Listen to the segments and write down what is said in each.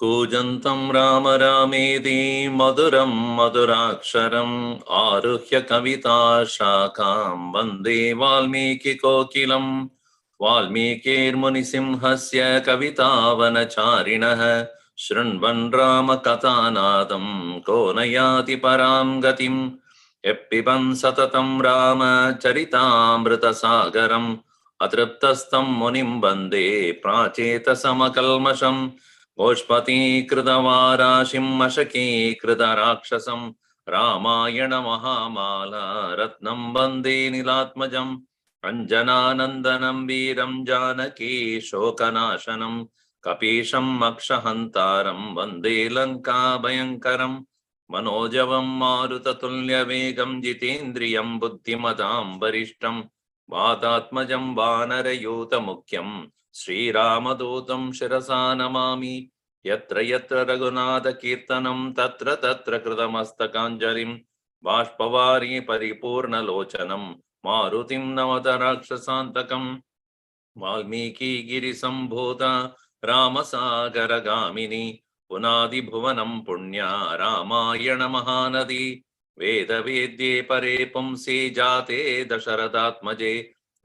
कूजन्तं राम रामेति मधुरं मधुराक्षरम् आरुह्य कविता शाखां वन्दे वाल्मीकि कोकिलं वाल्मीकिर्मुनिसिंहस्य कवितावनचारिणः शृण्वन् रामकथानादं को न याति परां गतिम् यः पिबन् सततं रामचरितामृतसागरम् अतृप्तस्तं मुनिं वन्दे प्राचेतसमकल्मषम् गोष्पतीकृतवाराशिं मशकीकृतराक्षसं रामायण महामाला रत्नं वन्दे नीलात्मजम् अञ्जनानन्दनं वीरं जानकी शोकनाशनं कपीशं मक्षहन्तारं वन्दे लङ्काभयङ्करं मनोजवं मारुततुल्यवेगं जितेन्द्रियं बुद्धिमतां वरिष्ठं वातात्मजं वानरयूतमुख्यं श्रीरामदूतं शिरसा नमामि यत्र यत्र रघुनाथकीर्तनं तत्र तत्र कृतमस्तकाञ्जलिं बाष्पवारी परिपूर्णलोचनं मारुतिं नमत राक्षसान्तकं वाल्मीकिगिरिसम्भूता रामसागरगामिनी पुनादिभुवनं पुण्या रामायण महानदी वेदवेद्ये परे पुंसि जाते दशरथात्मजे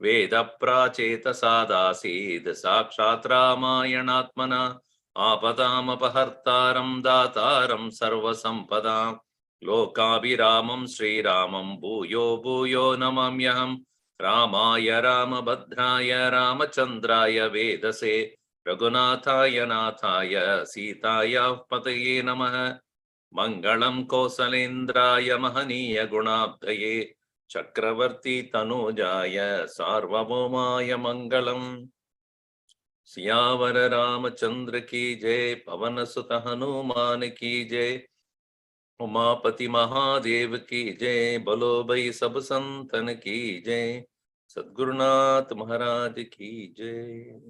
वेद प्राचेतसादासीद् साक्षात् रामायणात्मना आपदामपहर्तारं दातारं सर्वसम्पदां लोकाभिरामं श्रीरामं भूयो भूयो नमाम्यहम् रामाय रामभद्राय रामचन्द्राय वेदसे रघुनाथाय नाथाय सीताय पतये नमः मङ्गलं कौसलेन्द्राय महनीय गुणाब्धये चक्रवर्ती तनूजाय सार्वभौमाय मंगलम सियावर रामचंद्र की जय पवन सुत हनुमान की जय उमापति महादेव की जय बोलो भाई सब संतन की जय सद्गुरुनाथ महाराज की जय।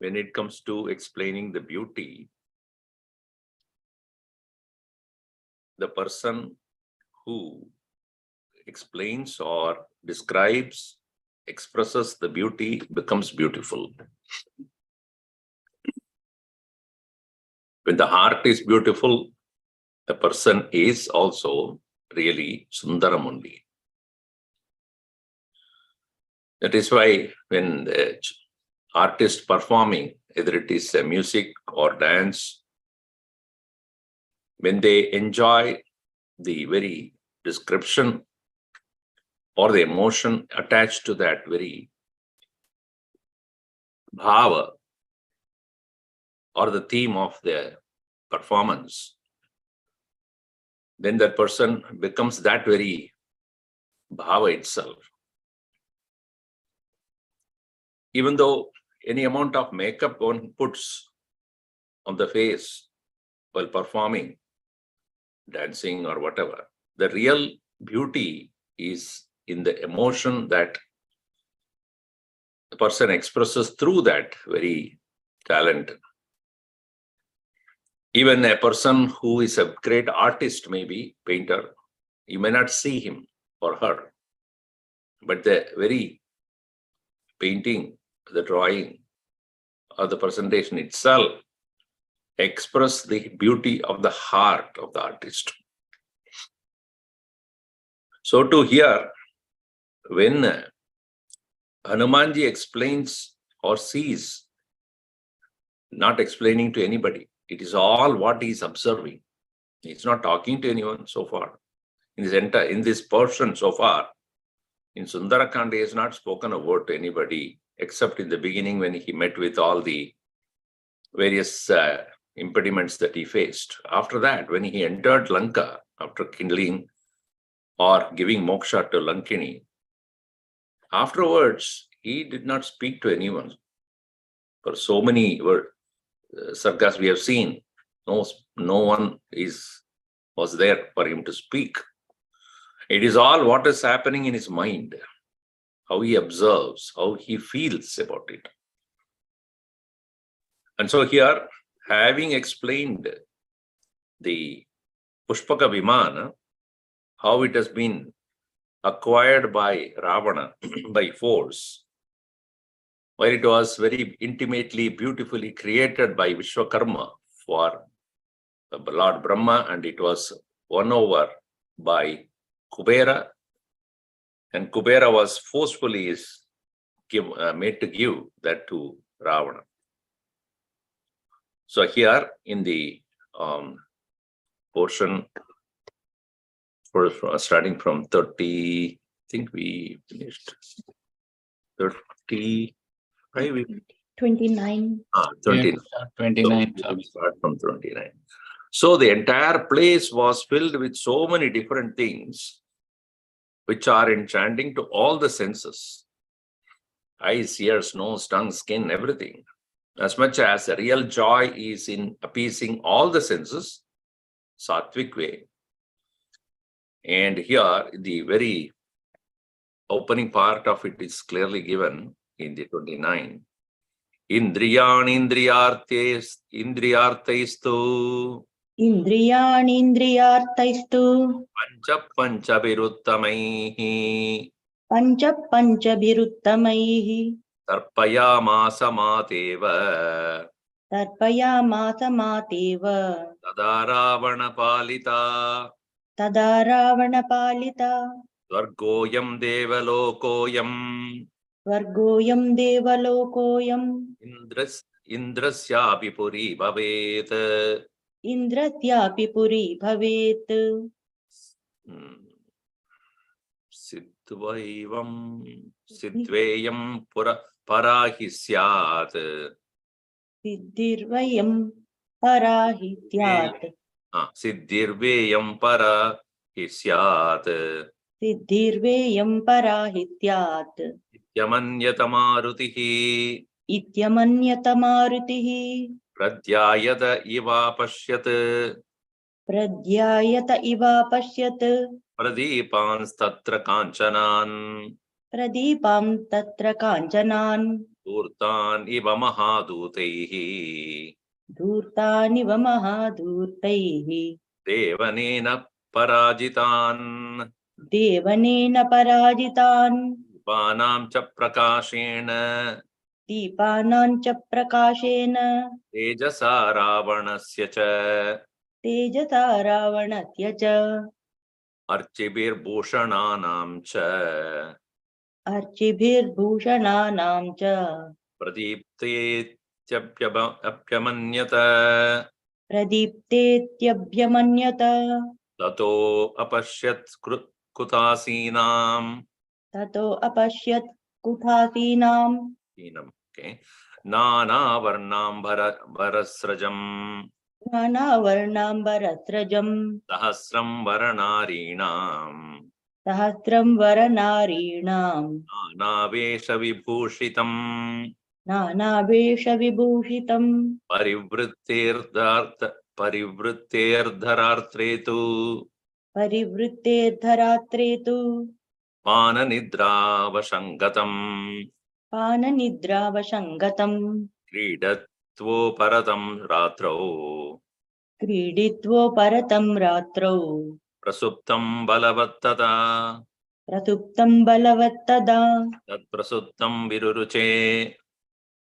When it comes to explaining the beauty, the person who explains or describes, expresses the beauty becomes beautiful. When the heart is beautiful, the person is also really Sundaram only. That is why when the artist performing, either it is music or dance, when they enjoy the very description or the emotion attached to that very bhava or the theme of their performance, then that person becomes that very bhava itself. Even though any amount of makeup one puts on the face while performing, dancing or whatever, the real beauty is in the emotion that the person expresses through that very talent. Even a person who is a great artist, maybe painter, you may not see him or her, but the very painting, the drawing or the presentation itself express the beauty of the heart of the artist. So to here, when Hanumanji explains or sees, not explaining to anybody. It is all what he is observing. He's not talking to anyone so far. In this portion so far, in Sundara Kanda, he has not spoken a word to anybody except in the beginning when he met with all the various impediments that he faced. After that, when he entered Lanka, after kindling or giving moksha to Lankini, afterwards, he did not speak to anyone. For so many sargas we have seen, no one was there for him to speak. It is all what is happening in his mind, how he observes, how he feels about it. And so here, having explained the Pushpaka Vimana, how it has been acquired by Ravana by force, where it was very intimately, beautifully created by Vishwakarma for Lord Brahma, and it was won over by Kubera, and Kubera was forcefully made to give that to Ravana. So here in the portion, starting from 30, I think we finished 35. 29. 29. 29. So we start from 29. So the entire place was filled with so many different things which are enchanting to all the senses. Eyes, ears, nose, tongue, skin, everything. As much as the real joy is in appeasing all the senses, sattvic way. And here, the very opening part of it is clearly given in the 29. Indriyartaistu Indriyanindriyartaistu Pancha Panchabiruttamaihi Tarpayamasa Mateva Tarpayamasa Mateva Tadaravana Palita Tadaravana-palita Swargoyam Devalokoyam Vargoyam Devalokoyam Indrasyapi Puri Bhavet. Indratyapi Puri Bhavet Siddvayam Parahi Syat. Siddhirvayam Parahityat Siddhirvayam Parahi Syat. Siddhirvayam Parahityat Yamanyatamārutihi Ityamanyatamārutihi Pradhyayata iva pashyat Pradhyayata iva pasyat Pradipans tatra kanchanan Pradipam tatra kanchanan Durtan iva mahadutaihi Dhurtaniva mahadhurtaihi Devanena parajitan Devanena parajitan Panam cha prakashena Deepanancha prakashena Tejasa ravanasya cha Tejasa ravanasya cha Archibir bhushananam cha Archibhirbhushananam cha Pradiptetyapyamanyata Pradiptetyabhyamanyata Tato apashyat kutasinam. Tato apashyat kuthasinam Okay. Nana varnam varasrajam Nana varnam varasrajam Sahasram varanarinam Sahasram varanarinam Nana vesha vibhushitam Nana vesha vibhushitam Parivritterdharartretu Parivritterdharatretu Pana nidra vasangatam Pananidravashangatam Kridatvo paratam ratrau Kriditvo paratam ratrau Prasuptam balavattata Prasuptam balavattada Tat prasuptam viruruche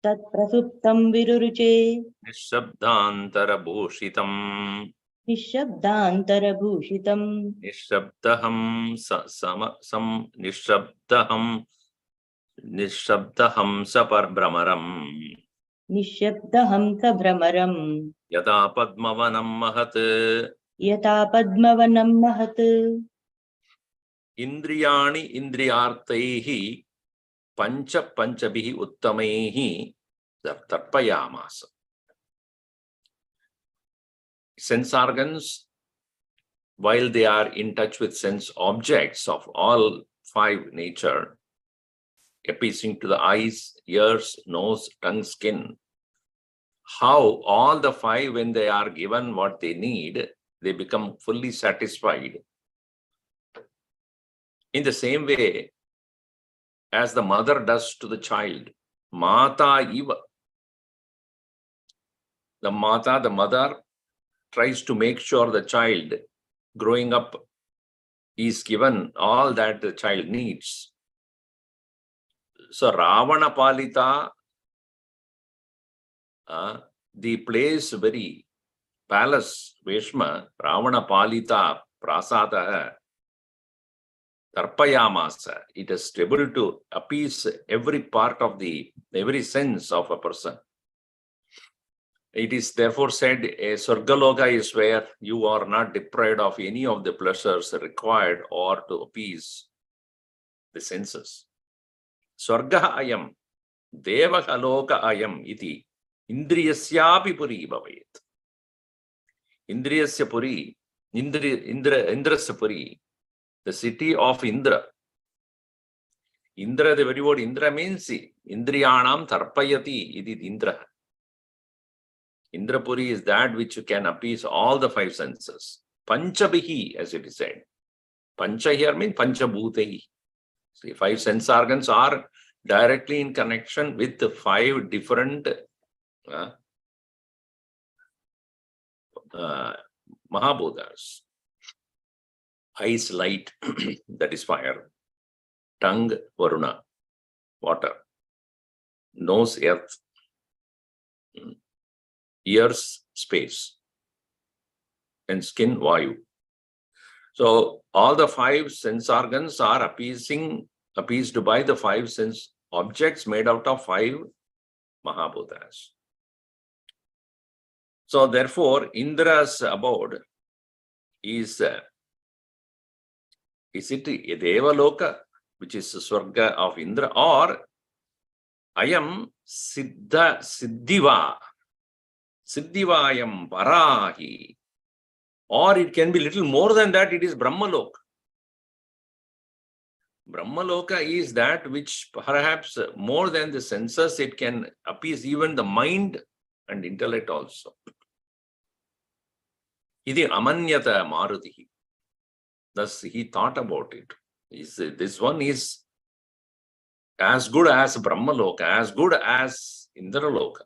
Tat prasuptam viruruche Nishabdantara bhushitam Nishabdantarabhushitam Nishabdaham Nishabdaham Nishabda Hamsa Parbramaram निःशब्दहंसभ्रमरम् Yada Padmavanam Mahat यथा पद्मवनं महत् Indriyani Indriyartaihi Pancha Panchabhi Uttamaihi Tarpayamasa. Sense organs, while they are in touch with sense objects of all five nature, appeasing to the eyes, ears, nose, tongue, skin, how all the five, when they are given what they need, they become fully satisfied. In the same way as the mother does to the child, Mata Iva. The mother, tries to make sure the child growing up is given all that the child needs. So Ravana Palita, the place very palace, Veshma, Ravana Palita, Prasada, Tarpayamasa, it is able to appease every part of every sense of a person. It is therefore said, a Sargaloka is where you are not deprived of any of the pleasures required or to appease the senses. Sarga ayam, Devakaloka ayam iti, Indriyasyapi puri bhavayet. Indriyasya puri, Indrasya puri, the city of Indra. Indra, the very word Indra means Indriyanam Tarpayati, iti Indra. Indrapuri is that which can appease all the five senses. Panchabihi, as it is said. Pancha here means Panchabhutehi. See, five sense organs are directly in connection with the five different Mahabhutas. Eyes, light, that is fire. Tongue, Varuna, water. Nose, earth. Ears, space. And skin, Vayu. So all the five sense organs are appeased by the five sense objects made out of five Mahabhutas. So therefore, Indra's abode is it a Devaloka, which is the Sarga of Indra, or Ayam Siddhiva Siddhivayam Parahi, or it can be little more than that, it is Brahmaloka. Brahmaloka is that which perhaps more than the senses, it can appease even the mind and intellect also. Idi Amanyata Marutihi. Thus he thought about it. This one is as good as Brahmaloka, as good as Indraloka.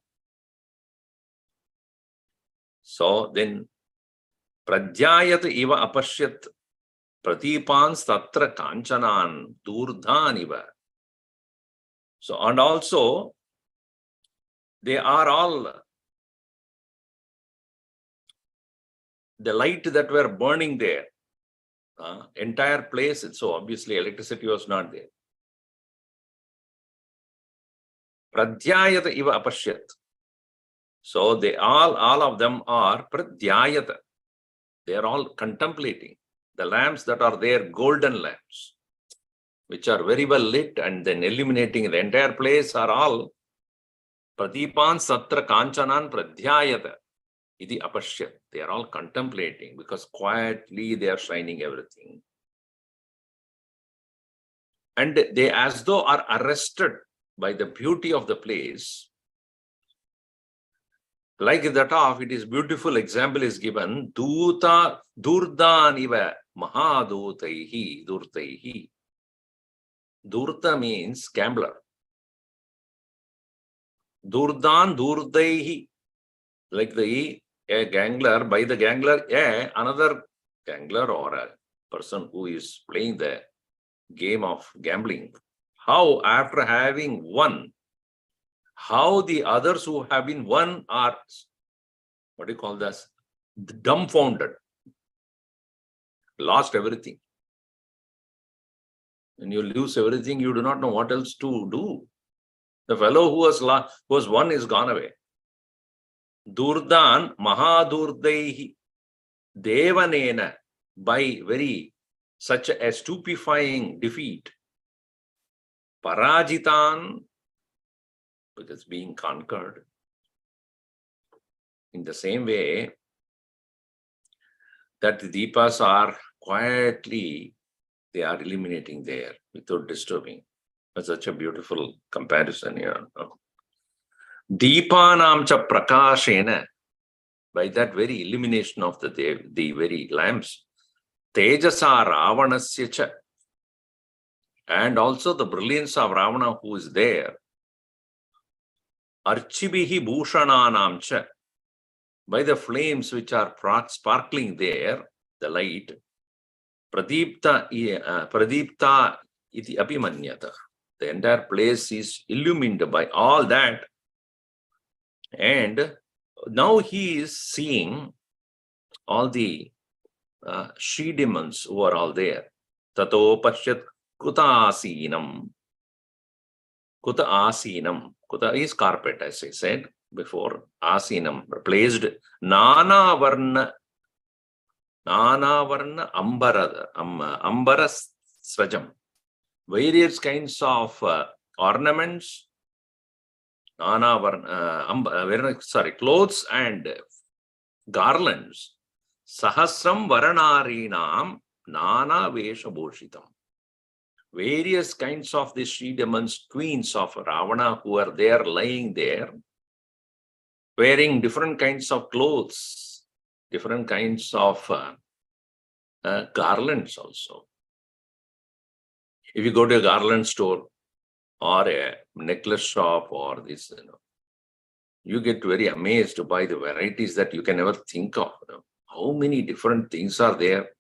So then, Pradyayat iva apashyat pratipans tatra kanchanan durdhan iva. So, and also, they are all the light that were burning there. Entire place, so obviously electricity was not there. Pradyayata iva apashyat. So they all of them are pradyayata. They are all contemplating. The lamps that are there, golden lamps, which are very well lit and then illuminating the entire place, are all pradipan satra kanchanan pradyayata. Iti apashyat. They are all contemplating because quietly they are shining everything. And they as though are arrested by the beauty of the place. Like that of, it is beautiful example is given, Duta Durdaniva Mahadutaihi Durtaihi. Durta means gambler. Durdan Durdaihi. Like a gangler, by the gangler, another gangler or a person who is playing the game of gambling. How after having won, how the others who have been won are, what do you call this? Dumbfounded. Lost everything. When you lose everything, you do not know what else to do. The fellow who was won is gone away. Durdan Mahadurdaihi Devanena, by very such a stupefying defeat. Parajitan, because being conquered. In the same way, that the deepas are quietly, they are eliminating there without disturbing. That's such a beautiful comparison here. Deepanam cha prakashena, by that very illumination of the very lamps, tejasa ravanasya cha, and also the brilliance of Ravana who is there, archibihi bhushananam cha, by the flames which are sparkling there, the light, pradipta iti apimanyata. The entire place is illumined by all that. And now he is seeing all the she-demons who are all there. Tato pashyat kuta asinam. Kuta asinam. Kuta is carpet, as I said before. Asinam, replaced Nana Varna Ambara Svajam. Various kinds of ornaments, clothes and garlands. Sahasram Varanarinam Nana Veshabhushitam. Various kinds of the she-demons, queens of Ravana, who are there lying there, wearing different kinds of clothes, different kinds of garlands also. If you go to a garland store or a necklace shop or this, you get very amazed by the varieties that you can never think of. How many different things are there?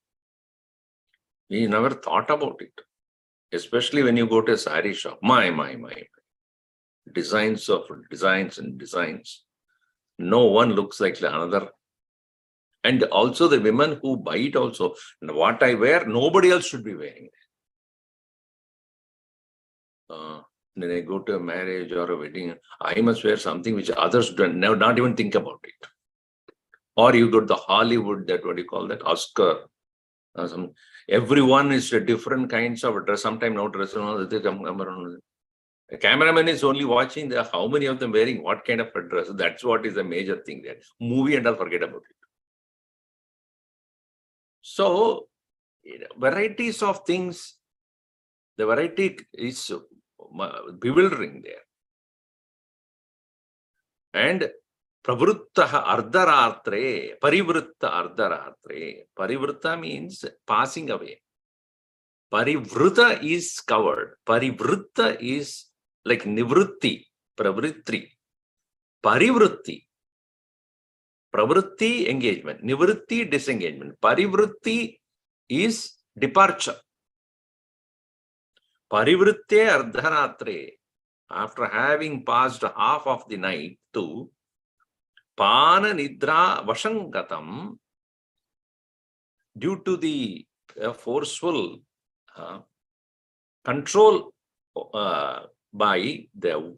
We never thought about it. Especially when you go to a saree shop. My. Designs of designs and designs. No one looks like another. And also the women who buy it also. What I wear, nobody else should be wearing it. When I go to a marriage or a wedding, I must wear something which others not even think about it. Or you go to the Hollywood, that what do you call that, Oscar. Everyone is a different kinds of dress. Sometimes no dress. The cameraman is only watching how many of them wearing what kind of a dress. That's what is the major thing there. Movie and all, forget about it. So, varieties of things, the variety is bewildering there. And Pravruttaha ardharatre, parivritta ardharatre. Parivritta means passing away. Parivritta is covered. Parivritta is like nivritti, pravritti. Parivritti. Pravritti, engagement. Nivritti, disengagement. Parivritti is departure. Parivritte ardharatre. After having passed half of the night to Pana Nidra Vashangatam, due to the forceful control by the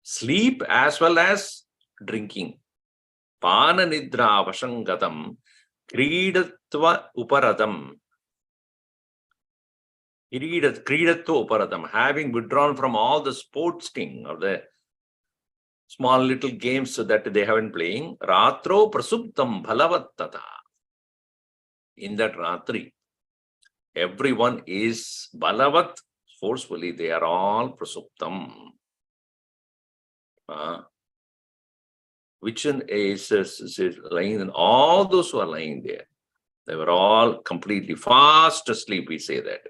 sleep as well as drinking. Pana Nidra Vashangatam, Kridatva Uparadam. Kridatva Uparadam, having withdrawn from all the sports thing or the small little games that they have been playing, Ratro Prasuptam Bhalavattata. In that Ratri, everyone is Balavat, forcefully, they are all Prasuptam. Which is lying, and all those who are lying there, they were all completely fast asleep, we say that.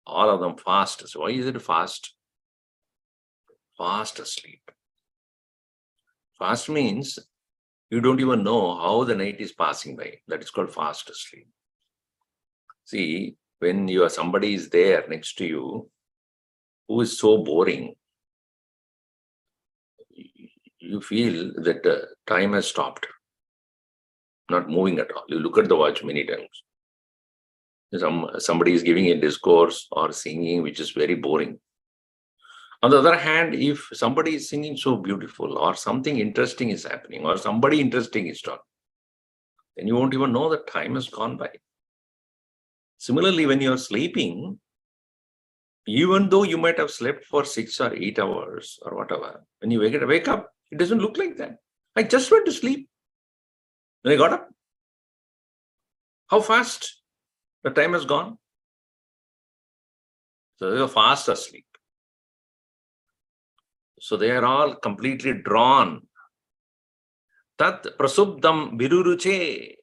All of them fast. So why is it fast? Fast asleep. Fast means you don't even know how the night is passing by. That is called fast asleep. See, when somebody is there next to you who is so boring, you feel that time has stopped, not moving at all. You look at the watch many times. Somebody is giving a discourse or singing which is very boring. On the other hand, if somebody is singing so beautiful or something interesting is happening or somebody interesting is talking, then you won't even know that time has gone by. Similarly, when you're sleeping, even though you might have slept for 6 or 8 hours or whatever, when you wake up, it doesn't look like that. I just went to sleep. When I got up, how fast the time has gone. So they are fast asleep. So they are all completely drawn. Tat prasubdam viruruche.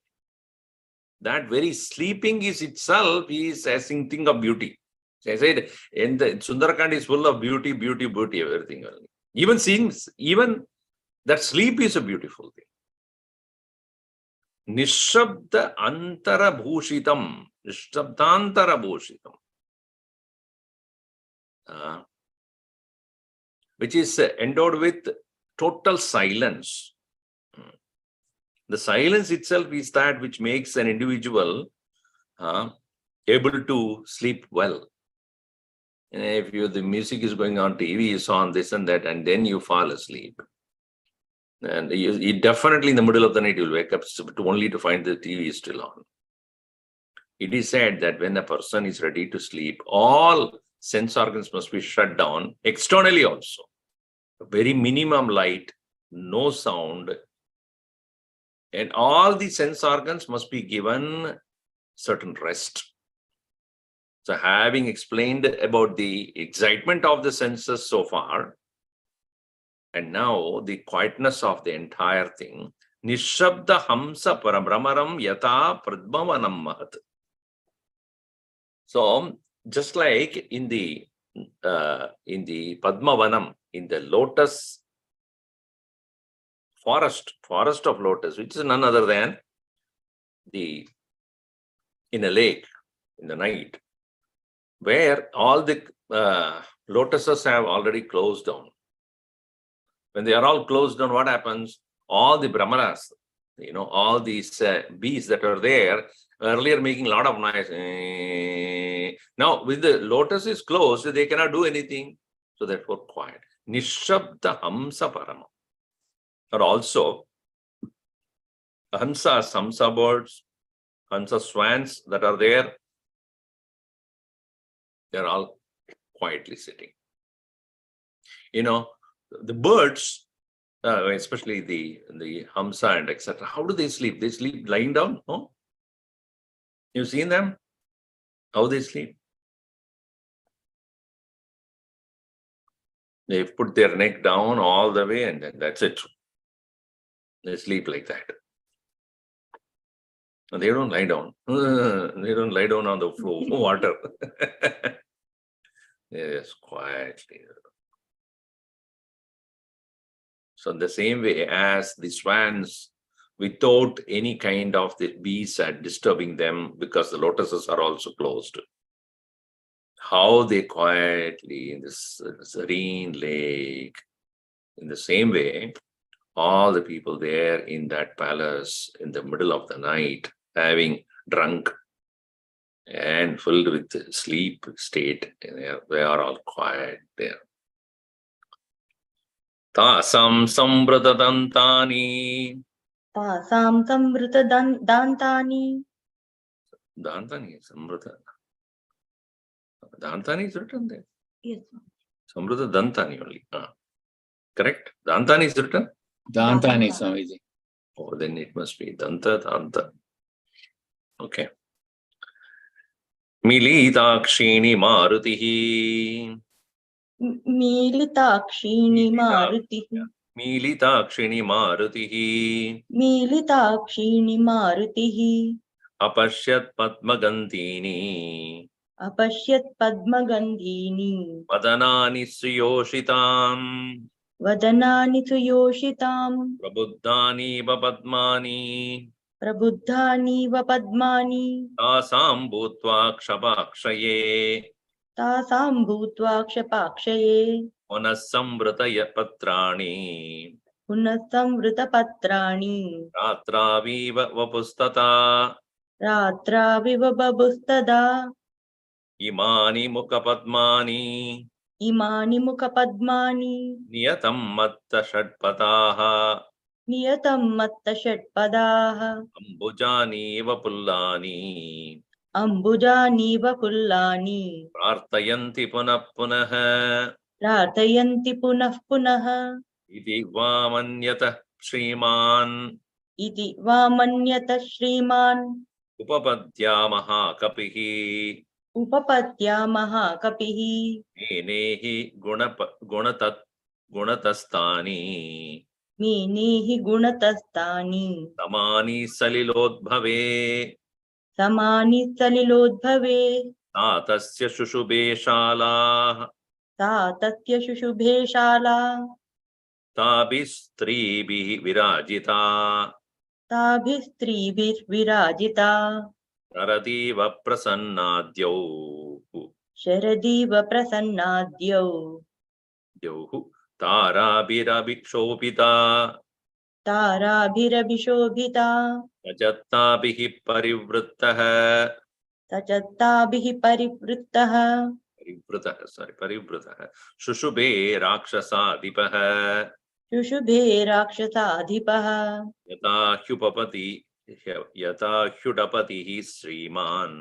That very sleeping is itself is a thing of beauty. So I said, in the Sundarakand is full of beauty, beauty, beauty, everything. Even seeing, even that sleep is a beautiful thing. Nishabda antara bhushitam. Nishabdantara bhushitam. Which is endowed with total silence. The silence itself is that which makes an individual able to sleep well. And if the music is going on, TV is on, this and that, and then you fall asleep. And you definitely in the middle of the night, you'll wake up only to find the TV is still on. It is said that when a person is ready to sleep, all sense organs must be shut down, externally also. A very minimum light, no sound, and all the sense organs must be given certain rest. So having explained about the excitement of the senses so far, and now the quietness of the entire thing, Nishabda Hamsa Parabramaram Yata Pradmavanam Mahat. So just like in the Padmavanam, in the lotus forest of lotus, which is none other than in a lake in the night, where all the lotuses have already closed down. When they are all closed down, what happens? All the brahmanas, all these bees that are there, earlier making a lot of noise. Now, with the lotus is closed, they cannot do anything. So therefore, quiet. Nishabda Hamsa Parama. Or also, Hamsa birds, Hamsa swans that are there, they're all quietly sitting. The birds, especially the Hamsa and etc., how do they sleep? They sleep lying down, no? You've seen them? How they sleep? They put their neck down all the way and then that's it. They sleep like that. And they don't lie down. They don't lie down on the floor, water. Yes, quietly. So in the same way as the swans, without any kind of the bees are disturbing them because the lotuses are also closed, how they quietly in this serene lake, in the same way, all the people there in that palace in the middle of the night, having drunk and filled with sleep state, they are all quiet there. Tasam samvrata dantani. Tasam samvrata dantani. Dantani, samvrata. Dantani is written there. Yes. Samvrata dantani only. Correct? Dantani is written? Dantani, Swamiji. Oh, then it must be danta. Okay. Militakshini marutihi. Militakshini marutihi. Militakshini marutihi. Militakshini marutihi. Apashyat padmagandhini. Apashyat padmagandhini. Vadanani suyoshitam. Vadanani suyoshitam. Prabuddhani vapadmani. Prabuddhani vapadmani. Tasam bhutva kshapakshaye. Tasam bhutva kshapakshaye. Punasamvrata patrani. Punasamvrita patrani. Ratraviva vapustata. रात्राविव बभुस्तदा imani mukha padmani इमानि मुखपद्मानि niyatam matta षट्पदाः नियतं मत्तषट्पदाः ambujani eva pullani अम्बुजानीव पुल्लानि prartayanti punah punah प्रार्थयन्ति पुनः पुनः iti vamanyata श्रीमान इति वा मन्यत श्रीमान् upapadyamaha kapiः उपपत्यामः कपिः नेनेहि गुणतस्तानि मीनेहि गुणतस्तानि समानि सलिलोद्भवे समानि सलिलोद्भवे तातस्य शुशुभे शालाः सा तस्य शुशुभे शाला ताभिः स्त्रीभिः विराजिता ताभिस्त्रीभिर्विराजिता नरतीव प्रसन्नाद्यौ शरदीव प्रसन्नाद्यौ द्यौः ताराभिरभिक्षोभिता ताराभिरभिशोभिता रजत्ताभिः परिवृत्तः सचत्ताभिः परिवृत्तः परिवृतः शुशुभे राक्षसाधिपः शुशुभे राक्षसाधिपः यथा ह्युडपतिः श्रीमान्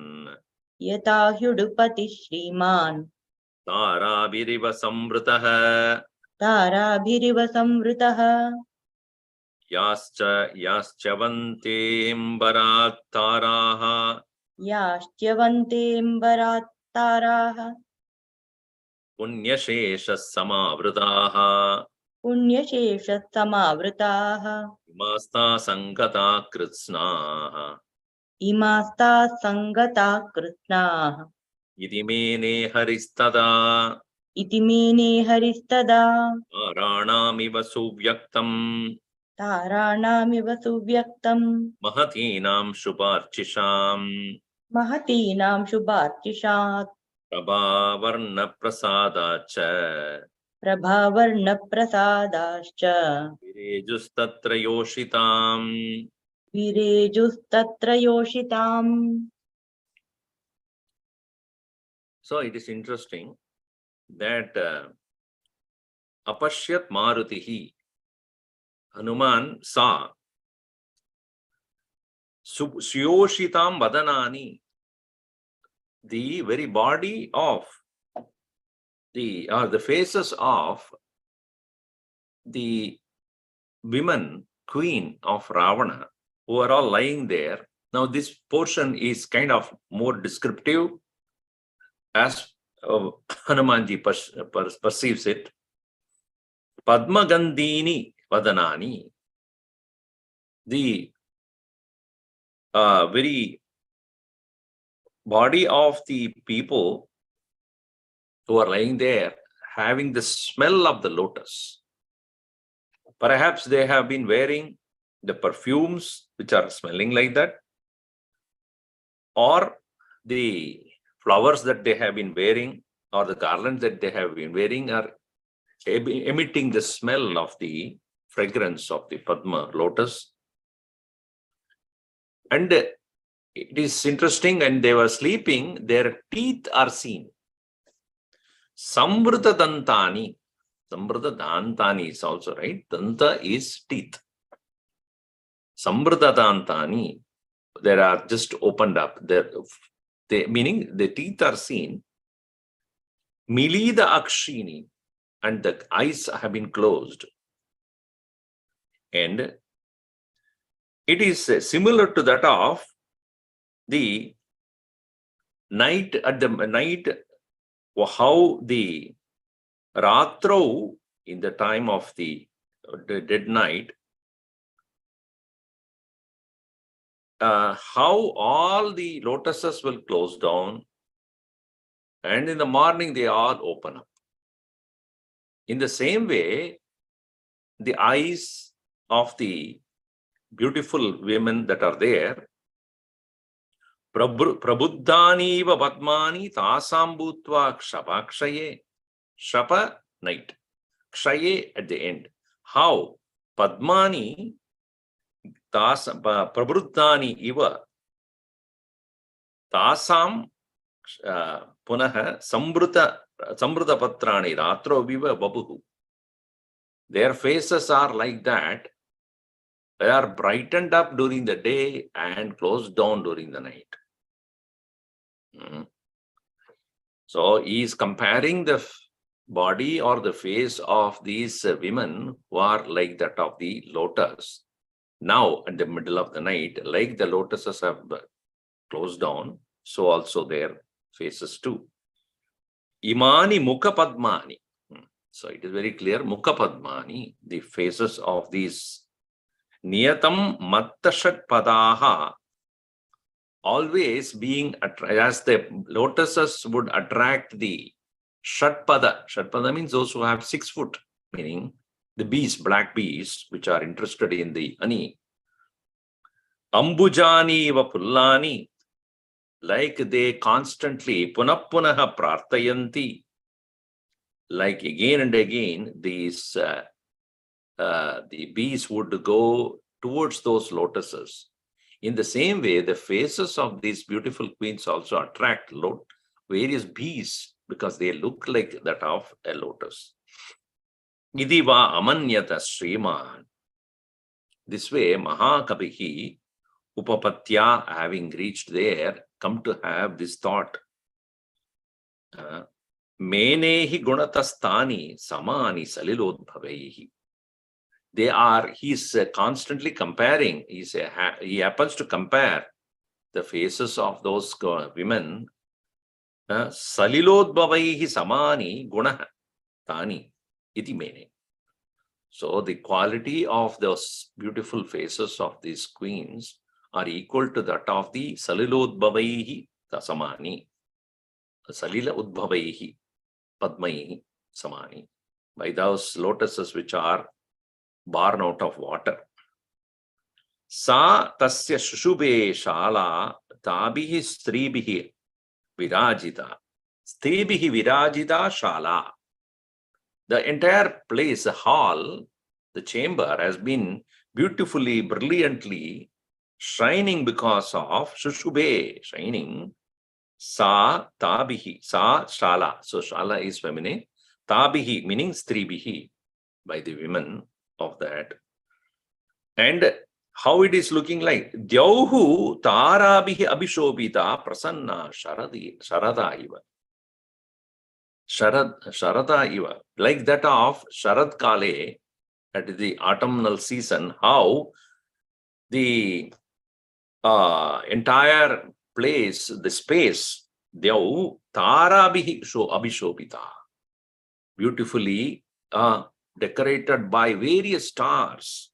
यथा ह्युडुपति श्रीमान् ताराभिरिव संवृतः ताराभिरिव संवृतः याश्चवन्तेऽम्बरात् ताराः याश्च्यवन्तेऽम्बरात् ताराः पुण्यशेषः समावृताः पुण्यशेषः समावृताः इमास्ता सङ्गता कृत्स्नाः इमास्ताः सङ्गताः कृत्स्नाः इति मेने हरिस्तदा इति मेने हरिस्तदा ताराणामिव सुव्यक्तम् ताराणामिव सुव्यक्तम् महतीनां शुभार्चिषाम् महतीनां शुभार्चिषात् प्रभावर्णप्रसादाच्च प्रभावर्णप्रसादाश्च विरेजुस्तत्र योषिताम् विरेजुस्तत्र योषिताम्. So it is interesting that apashyat marutihi, Hanuman saw suyoshitam vadanani, the very body of the faces of the women, queen of Ravana, who are all lying there. Now this portion is kind of more descriptive as Hanumanji perceives it. Padmagandhini vadanani, the very body of the people who are lying there having the smell of the lotus. Perhaps they have been wearing the perfumes which are smelling like that, or the flowers that they have been wearing, or the garlands that they have been wearing are emitting the smell of the fragrance of the Padma lotus. And it is interesting, and they were sleeping, their teeth are seen. Samvrita dantani. Samvrita dantani is also right. Danta is teeth. Samvrita dantani, they are just opened up. Meaning the teeth are seen. Milida akshini, and the eyes have been closed. And it is similar to that of the night, at the night, how the Ratrau, in the time of the dead night, how all the lotuses will close down, and in the morning they all open up. In the same way, the eyes of the beautiful women that are there, prabuddhani va padmani tasam bhutva kshapakshaye. Shapa, night. Kshaye, at the end. How? Padmani prabuddhani iva, Tasam punaha sambrita patrani ratro viva babuhu. Their faces are like that. They are brightened up during the day and closed down during the night. So he is comparing the body or the face of these women who are like that of the lotus. Now, in the middle of the night, like the lotuses have closed down, so also their faces too. Imani Mukha Padmani. So it is very clear, Mukha Padmani, the faces of these Niyatam Mattashat Padaha, always being, as the lotuses would attract the Shatpada. Shatpada means those who have 6 foot, meaning the bees, black bees, which are interested in the honey. Ambujani va pullani, like they constantly punapunaha prartayanti, like again and again, these the bees would go towards those lotuses. In the same way, the faces of these beautiful queens also attract various bees because they look like that of a lotus. Idiva amanyata Sriman. This way, Mahakavihi Upapatya, having reached there, come to have this thought. Menehi gunatastani samani salilodbhavaihi. He's constantly comparing. He happens to compare the faces of those women. Salilodbhavaihi samani gunah tani iti mene. So the quality of those beautiful faces of these queens are equal to that of the Salilodbhavaihi samani. Salila udbhavaihi padmaihi samani. By those lotuses which are born out of water. Sa tasya shushube shala tabihi stribihi virajita. Stribihi virajita shala. The entire place, the hall, the chamber has been beautifully, brilliantly shining because of shushube, shining. Sa tabihi, sa shala. So shala is feminine. Tabihi meaning stribihi, by the women of that. And how it is looking like? Dyauhu tarabihi abhishobita prasanna sharada iva. Sharada iva. Like that of Sharad Kale, at the autumnal season, how the entire place, the space, Dyau tarabihi abhishobita, beautifully decorated by various stars.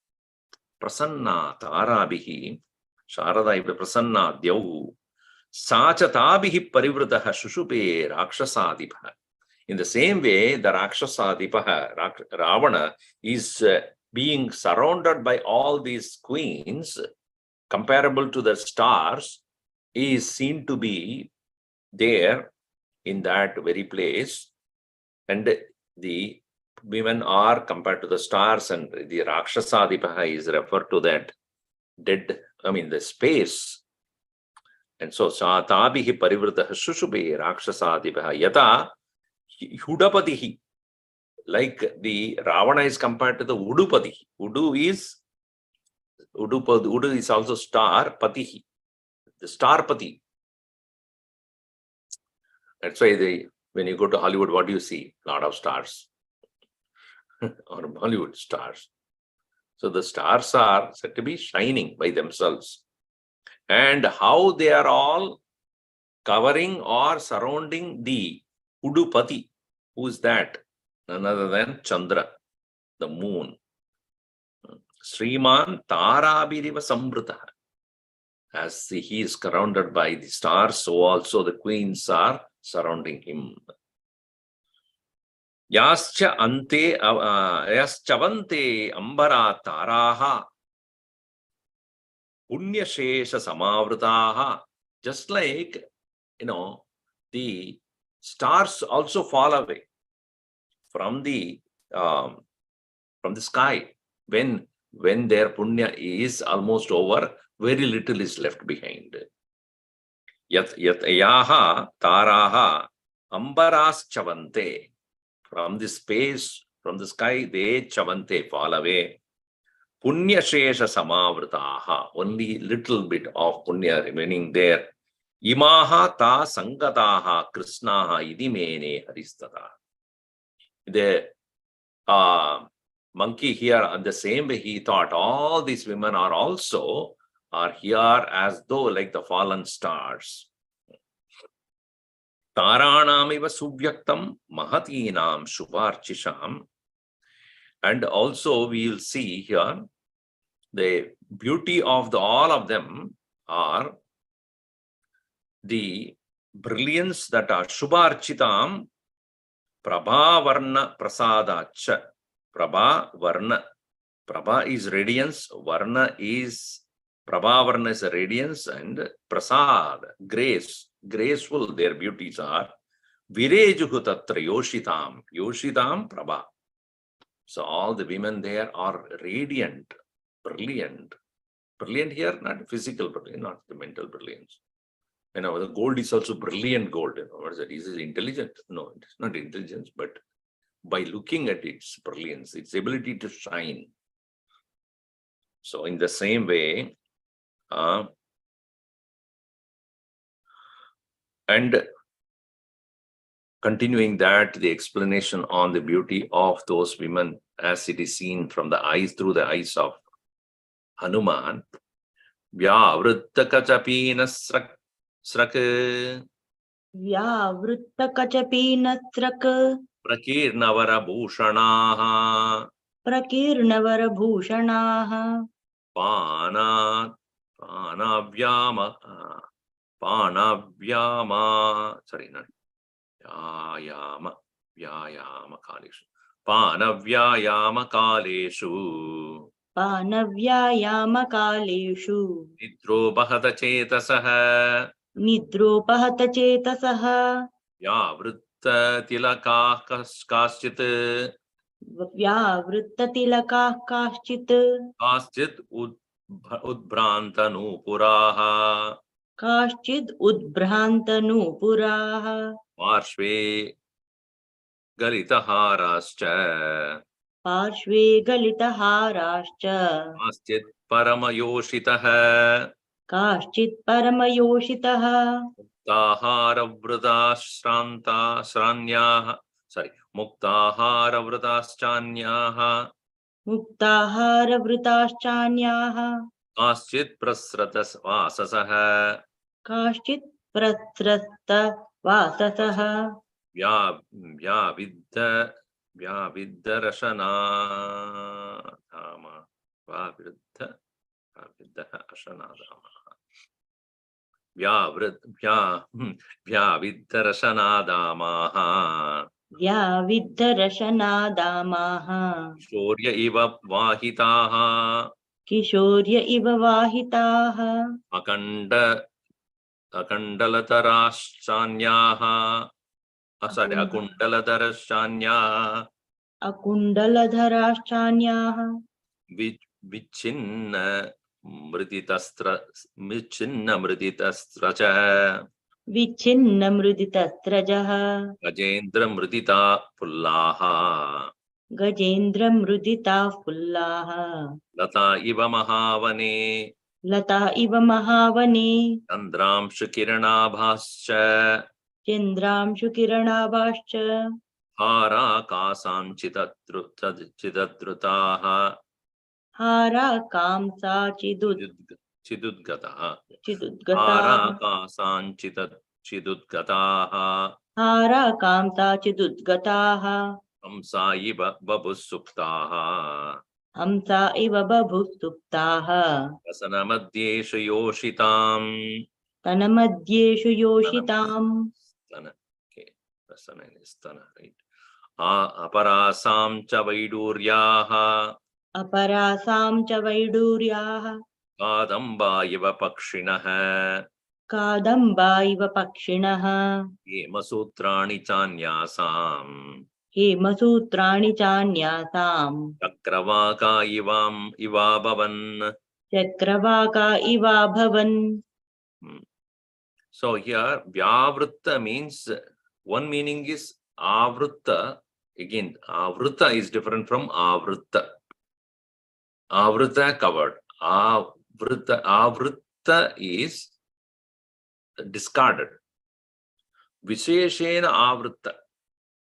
Prasanna tarabihi, Sharada iva prasanna Dyau, sachatabihi parivrataha shushupe rakshasadipha. In the same way, the Rakshasadipaha, Ravana, is being surrounded by all these queens, comparable to the stars, is seen to be there in that very place. And the women are compared to the stars, and the Rakshasadipaha is referred to that the space. And so, Satabihi parivrataha shushubhe Rakshasadipaha yata Hudapatihi, like the Ravana is compared to the Udupati. Udu is also star patihi, the star pati. That's why when you go to Hollywood, what do you see? A lot of stars, or Bollywood stars. So the stars are said to be shining by themselves, and how they are all covering or surrounding the Udupati. Who is that? None other than Chandra, the moon. Sriman Tarabiriva Sambrita. As he is surrounded by the stars, so also the queens are surrounding him. Yaschavante ambara taraha punyashesha samavritaha. Just like, the stars also fall away from the sky when their punya is almost over, very little is left behind. yaha taraha ambaras chavante. From the space, from the sky, they chavante, fall away. Punya shesha samavritaha, only little bit of punya remaining there. Imaha ta sangataha krishnaha idimene haristata. The monkey here, on the same way he thought all these women are here as though like the fallen stars. Taranamiva suvyaktam mahatinam shubharchisham. And also we will see here the beauty of all of them are the brilliance that are shubharchitam prabha varna prasadacha. Prabha varna. Prabha is radiance, varna is prabha varna is a radiance, and prasad, grace, graceful their beauties are. Virejuhu tatra yoshitam, yoshitam prabha. So all the women there are radiant, brilliant. Brilliant here, not physical brilliance, not the mental brilliance. You know, the gold is also brilliant gold. You know, what is it? Is it intelligent? No, it's not intelligence, but by looking at its brilliance, its ability to shine. So in the same way, and continuing that, the explanation on the beauty of those women as it is seen from the eyes, through the eyes of Hanuman. Vyavrittakachapina srak व्यावृत्तकचपीनस्रक् prakirnavara प्रकीर्णवरभूषणाः panavyama kaleshu पानव्यायामकालेषु nidro bahata chetasah निद्रोपहतचेतसः vyavritta tilakah kaschit व्यावृत्ततिलकाः काश्चित् kaschit udbhrantanu काश्चिद् उद्भ्रान्तनूपुराः parshve galitharascha पार्श्वे गलितहाराश्च kaschit paramayoshitah काश्चित् परमयोषितः muktaharavrataschanyaah मुक्ताहारवृताश्चान्याः kaschit prasratas vasasah काश्चित् प्रस्रस्तवाससः vyavriddarashanadama vyavriddarashanadamaah व्याविद्धरशनादामाः shorya iva vahitaah किशोर्य इव वाहिताः akundalatarashchanyaah akundalataraschanyaah अकुण्डलधराश्चान्याः vichinna mriditastracha विच्छिन्नमृदितस्रजः gajendra mridita pullaha गजेन्द्रमृदिताः फुल्लाः lata iva mahavane लता इव महावने chandramshu kiranabhascha चन्द्रांशुकिरणाभाश्च हाराकासां चिदद्रुताः चिदुद्गताः हाराकासां चिदुद्गताः हाराकांसाचिदुद्गताः हंसा इव बभुः हंसा इव बभुः वसनमध्येषु योषिताम् तनमध्येषु योषिताम् अपरासां च वैडूर्याः अपरासां च वैडूर्याः कादम्बा इव पक्षिणः कादम्बा इव पक्षिणः हेमसूत्राणि चान्यासाम् हेमसूत्राणि चान्यासाम् चक्रवाका इवाभवन् चक्रवाका इवाभवन्. So here, Vyavritta means, one meaning is Avritta. Again, Avritta is different from Avritta. Avritta covered. Avritta is discarded. Visheshena Avritta,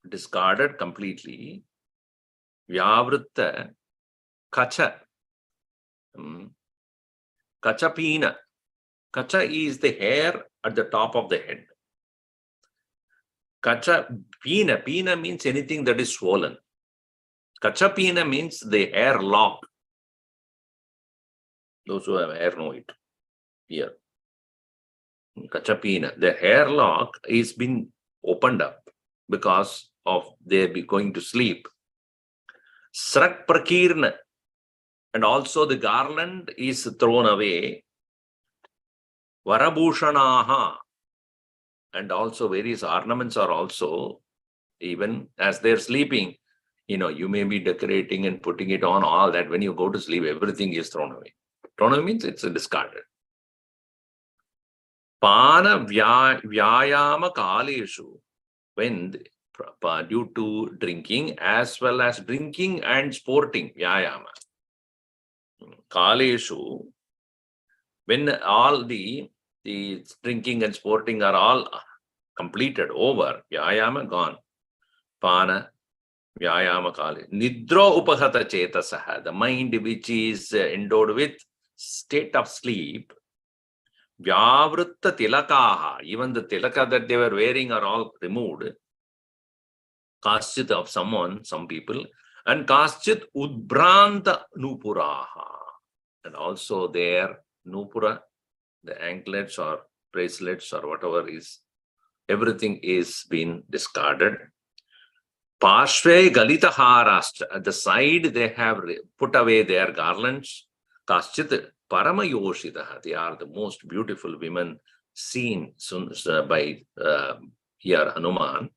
discarded completely. Vyavritta Kacha. Kachapina. Kacha is the hair at the top of the head. Kacha Pina. Pina means anything that is swollen. Kachapina means the hair lock. Those who have hair know it. Here. Kachapina. The hair lock is been opened up because of they be going to sleep. Srak Prakirna. And also the garland is thrown away. Varabhushanaha. And also various ornaments are also, even as they're sleeping, you may be decorating and putting it on, all that. When you go to sleep, everything is thrown away. Thrown away means it's discarded. Pana vyayama kaleshu, when due to drinking, as well as drinking and sporting, vyayama. Kaleshu, when all the drinking and sporting are all completed, over, vyayama gone. Pana vyayama kale. Nidra upahata chetasaha, the mind which is endowed with state of sleep. Vyavritta tilakaha, even the tilaka that they were wearing are all removed. Kaschit of someone, some people, and kaschit udbranta nupuraha. And also their nupura, the anklets or bracelets or whatever is, everything is being discarded. Parshve galita harastra, at the side they have put away their garlands. Kaschit paramayoshitaha, they are the most beautiful women seen by here Hanuman.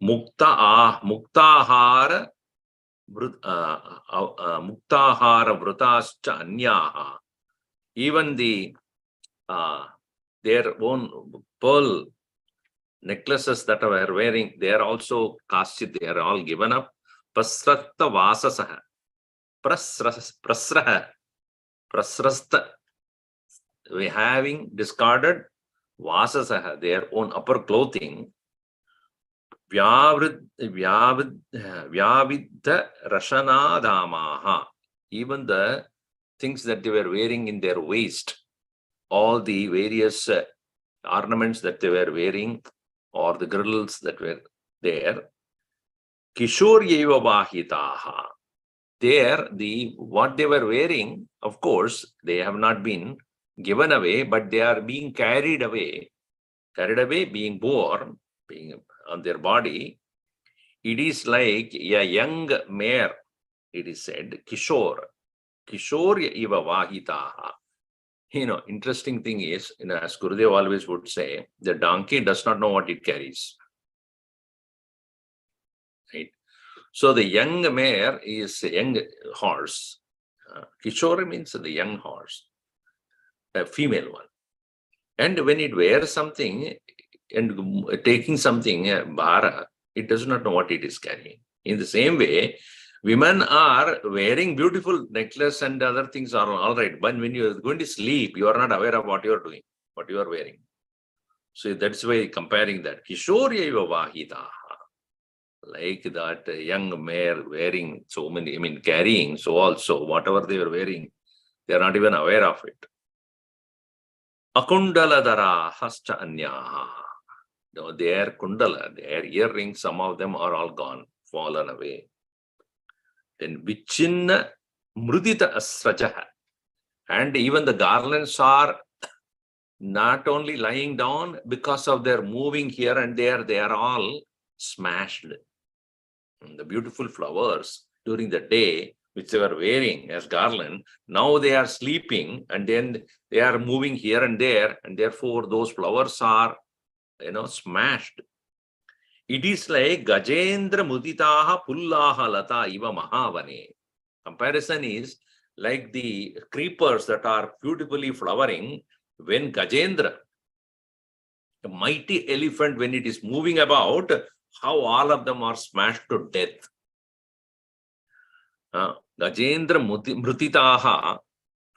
Muktahara vrutascha anyaha. Even their own pearl necklaces that were wearing, they are also kaschit, they are all given up. Prasratta vasasaha. Prasrasta. We having discarded vasasaha, their own upper clothing. Vyavidha rashanadamaha. Even the things that they were wearing in their waist, all the various ornaments that they were wearing, or the girdles that were there. Kishoryeva vahitaha. There, what they were wearing, of course, they have not been given away, but they are being carried away, being born, being on their body. It is like a young mare, it is said, Kishore iva vahitaha. Interesting thing is, as Gurudev always would say, the donkey does not know what it carries. Right? So the young mare is a young horse. Kishore means the young horse, a female one. And when it wears something and taking something, bhara, it does not know what it is carrying. In the same way, women are wearing beautiful necklace and other things are all right. But when you are going to sleep, you are not aware of what you are doing, what you are wearing. So that's why comparing that. Kishorya vahitaha. Like that young mare wearing so many, carrying, so also whatever they are wearing, they are not even aware of it. Akundaladara hascha anyaha. Their kundala, their earrings, some of them are all gone, fallen away. Then vichinna mrudita asrajaha. And even the garlands are not only lying down, because of their moving here and there, they are all smashed. And the beautiful flowers during the day, which they were wearing as garland, now they are sleeping and then they are moving here and there, and therefore those flowers are, smashed. It is like Gajendra Muditaha Pullaha Lata Iva Mahavane. Comparison is like the creepers that are beautifully flowering when Gajendra, A mighty elephant, when it is moving about, how all of them are smashed to death. Gajendra mrutitaha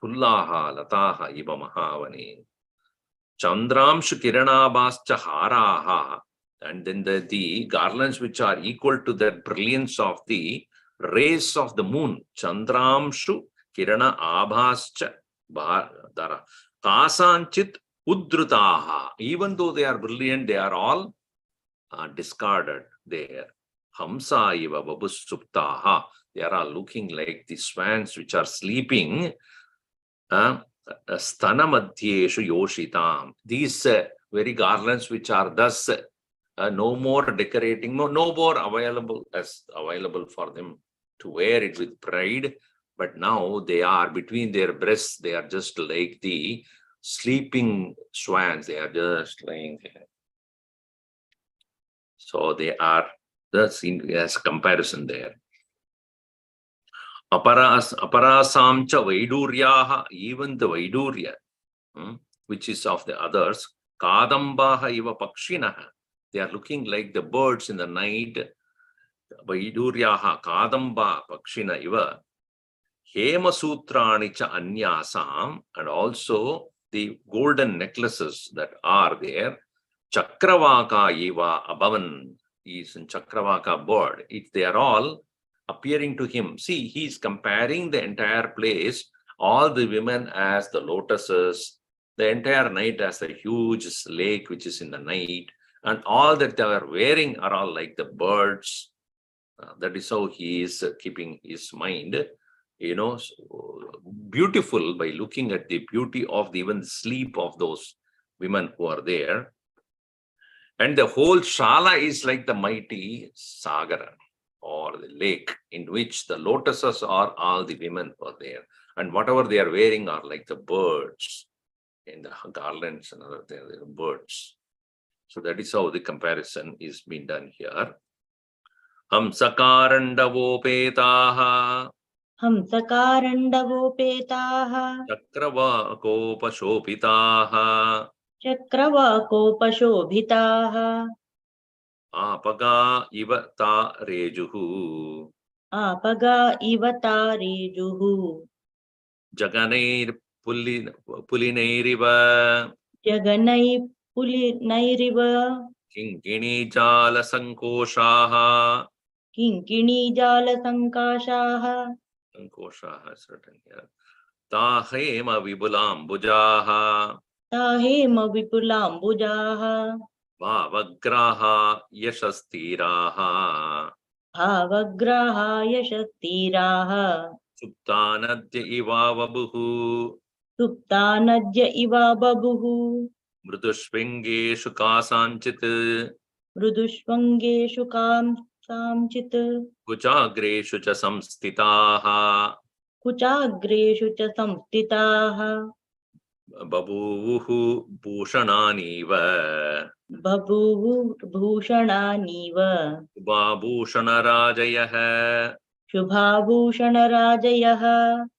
pullaha lataha iva mahavani. Chandramshu kiranabhascha haraha. And then the garlands which are equal to the brilliance of the rays of the moon. Chandramshu kirana abhascha dara. Kasanchit udrutaha. Even though they are brilliant, they are all discarded there. Hamsa iva babusuptaha. They are all looking like the swans which are sleeping. Stanamadhyeshu yoshitam. These very garlands which are thus no more decorating, no more available for them to wear it with pride, but now they are between their breasts, they are just like the sleeping swans, they are just lying there. So they are, that's as comparison there. Aparasam cha vaiduryaha, even the vaidurya, which is of the others, kadambaha iva pakshinaha. They are looking like the birds in the night. Vaiduryaha kadamba pakshina iva. Hema sutrani cha anyasam, and also the golden necklaces that are there. Chakravaka iva abhavan is in Chakravaka bird. They are all appearing to him. See, he is comparing the entire place, all the women as the lotuses, the entire night as a huge lake which is in the night, and all that they are wearing are all like the birds. That is how he is keeping his mind, beautiful by looking at the beauty of the even sleep of those women who are there. And the whole Shala is like the mighty Sagara, or the lake, in which the lotuses are all the women who are there. And whatever they are wearing are like the birds in the garlands and other things, they are birds. So that is how the comparison is being done here. Hamsakarandavopetaha. Hamsakarandavopetaha. Chakravakopashopitaha. Chakravakopashobhitaha. Apaga iva ta rejuhu. Apaga iva tarejuhu. Jaganeir pulinairiva. Jaganai pulinairiva. Kinkini jala sankoshaha. Kinkini jala sankashaha. Sankoshaha, certain here. Tahema vibulambujaha. Tahema vipulambujaha. Bhavagraha yashastiraha. Bhavagraha yashastiraha. Suptanadya iva vabuhu. Suptanadya iva babuhu. Mrudushvingeshu kasanchit. Mrudushvangeshu kamsamchit. Kuchagreshu cha samstitaha. Kuchagreshu cha samstitaha. Babuvuhu bhushananiva. Babuhu bhushananiva. Babhushanarajayaha. Shubhabhushanarajayaha.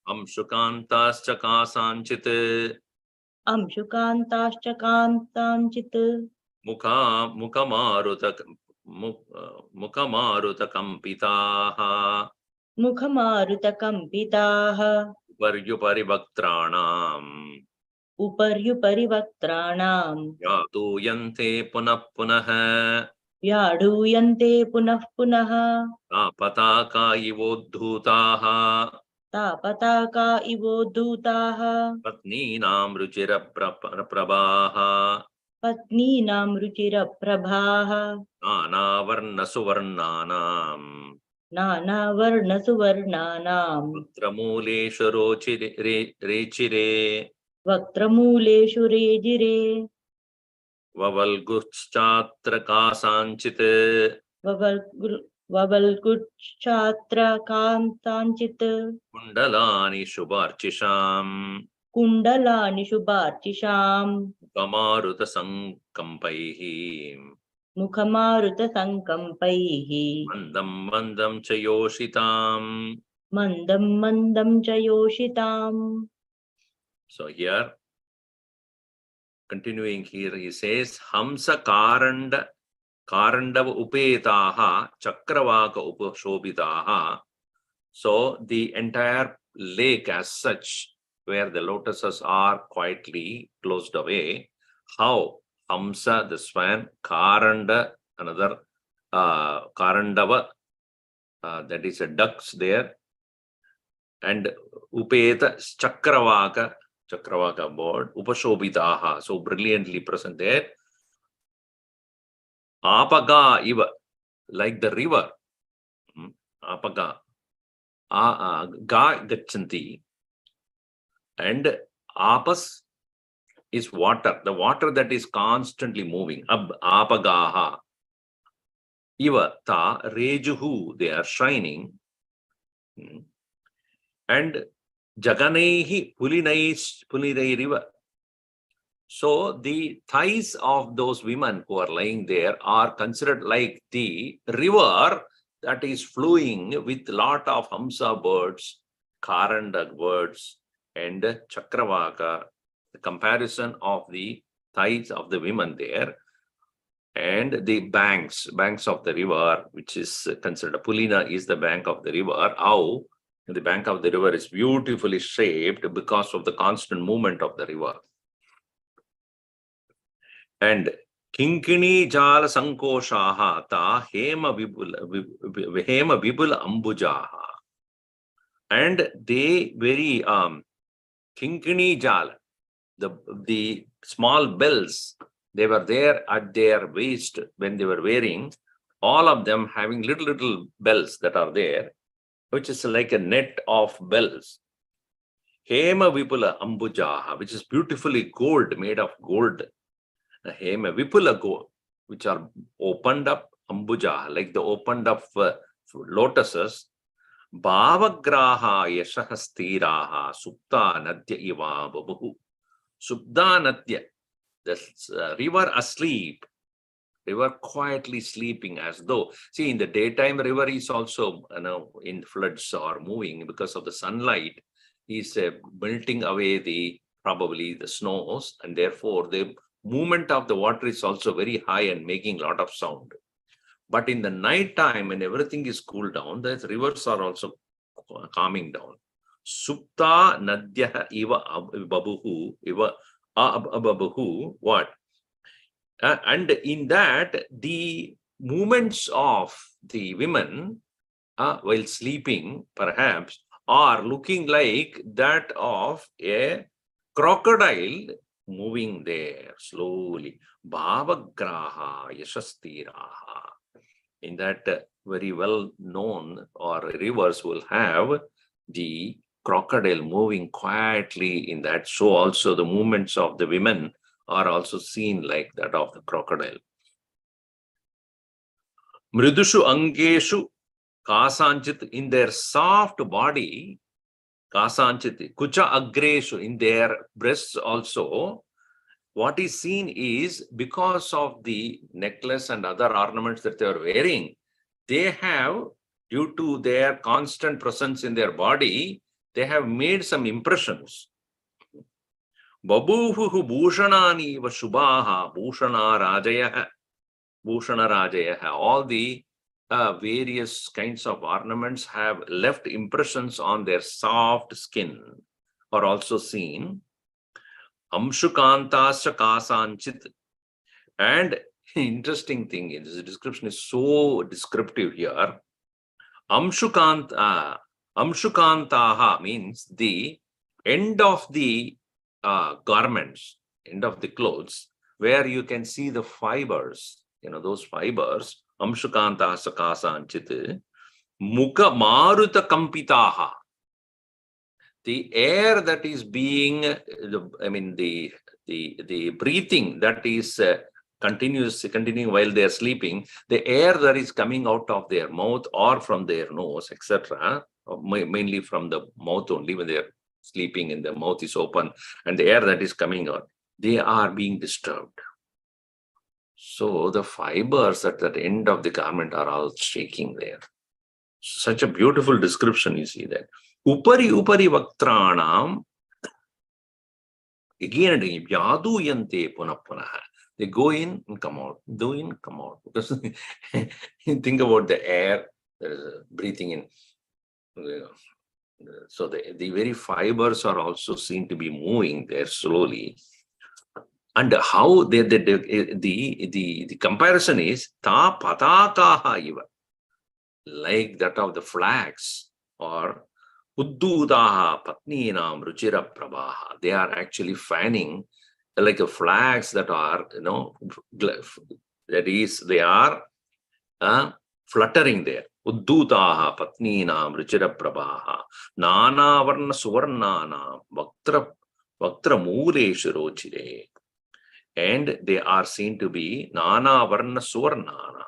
Amshukantascha kasanchit. Amshukantascha kamsamchit. Mukamaruta kampitaha. Mukhamarutakampitaha. Uparyuparivakranam. Uparyuparivaktranam. Yatuyante punah punah. Vyaduyante punah punaha. Pataka ivodhutaha. Tapataka ivodhutaha. Patninam ruchira prabhaha. Patninam ruchira prabhaha. Nanavarna suvarnanam. Nana varna suvarnanam. Vakramuleshu rechire. Vaktramuleshu rejire. Vavalguschatra kasanchit. Vavalkuchatra kamsanchit. Kundalani shubharchisham. Kundalani shubharchisham. Kamaruta sankampaihi. Mukhamaruta sankampaihi. Mandam mandam chayoshitam. Mandam mandam chayoshitam. So here, continuing here, he says, Hamsa Karandava Upetaha Chakravaka Upashobitaha. So the entire lake as such, where the lotuses are quietly closed away, how Hamsa, the swan, Karanda, another Karandava, that is a ducks there, and Upeta Chakravaka bird, Upashobitaha, so brilliantly present there. Apaga iva, like the river. Apaga. Ga gachanti. And apas is water, the water that is constantly moving. Apagaha. Iva ta rejuhu, they are shining. And jaganehi pulinai river. So the thighs of those women who are lying there are considered like the river that is flowing with lot of Hamsa birds, Karanda birds, and Chakravaka. The comparison of the thighs of the women there, and the banks of the river, which is considered Pulina is the bank of the river. How the bank of the river is beautifully shaped because of the constant movement of the river. And Kinkini Jala Sankoshaha ta Hema Vibula Ambujaha. And they very Kinkini Jala, the small bells, they were there at their waist when they were wearing, all of them having little bells that are there, which is like a net of bells. Hema Vipula Ambujaha, which is beautifully gold, made of gold. Hema Vipula gold, which are opened up Ambujaha, like the opened up lotuses. Bhavagraha Yashahastiraha Supta Nadya Iva Babu. Supta Nadya, the river asleep, river quietly sleeping, as though, see, in the daytime river is also in floods or moving because of the sunlight, is melting away probably the snows, and therefore the movement of the water is also very high and making a lot of sound. But in the night time, when everything is cooled down, the rivers are also calming down. Supta Nadya Iva Babuhu, Iva Ababuhu, what? And in that, the movements of the women while sleeping, perhaps, are looking like that of a crocodile moving there slowly. Bhavagraha Yashastiraha. In that very well known, or rivers will have the crocodile moving quietly in that. So also the movements of the women are also seen like that of the crocodile. Mridushu Angeshu Kasanchit, in their soft body, Kasanchit, Kucha Agreshu, in their breasts also, what is seen is, because of the necklace and other ornaments that they are wearing, they have, due to their constant presence in their body, they have made some impressions. Babuhu Bhushanani Vashubaha Bhushana Rajayaha. All the various kinds of ornaments have left impressions on their soft skin, are also seen. Amshukantasya Kasanchit. And interesting thing is, this description is so descriptive here. Amshukantaha means the end of the garments, end of the clothes, where you can see the fibers, those fibers. Amshukantasya Kasanchit. Mukha Maruta Kampitaha. The air that is being, the breathing that is continuing while they are sleeping, the air that is coming out of their mouth or from their nose, etc., mainly from the mouth only, when they are sleeping and the mouth is open, and the air that is coming out, they are being disturbed. So the fibers at the end of the garment are all shaking there. Such a beautiful description, you see that. Upari Vaktranam again and again. Yaduyante punapunaha. They go in and come out, go in, come out. Because think about the air, there is a breathing in. So the very fibers are also seen to be moving there slowly. And how the comparison is ta patakaha iva, like that of the flags, or uddudaha patninam ruchira prabaha. They are actually fanning like a flags that are, that is, they are fluttering there. Uddutaha patninam ruchira prabaha nana varna suvarnana vaktra muleshu rochire. And they are seen to be nana varna suvarnana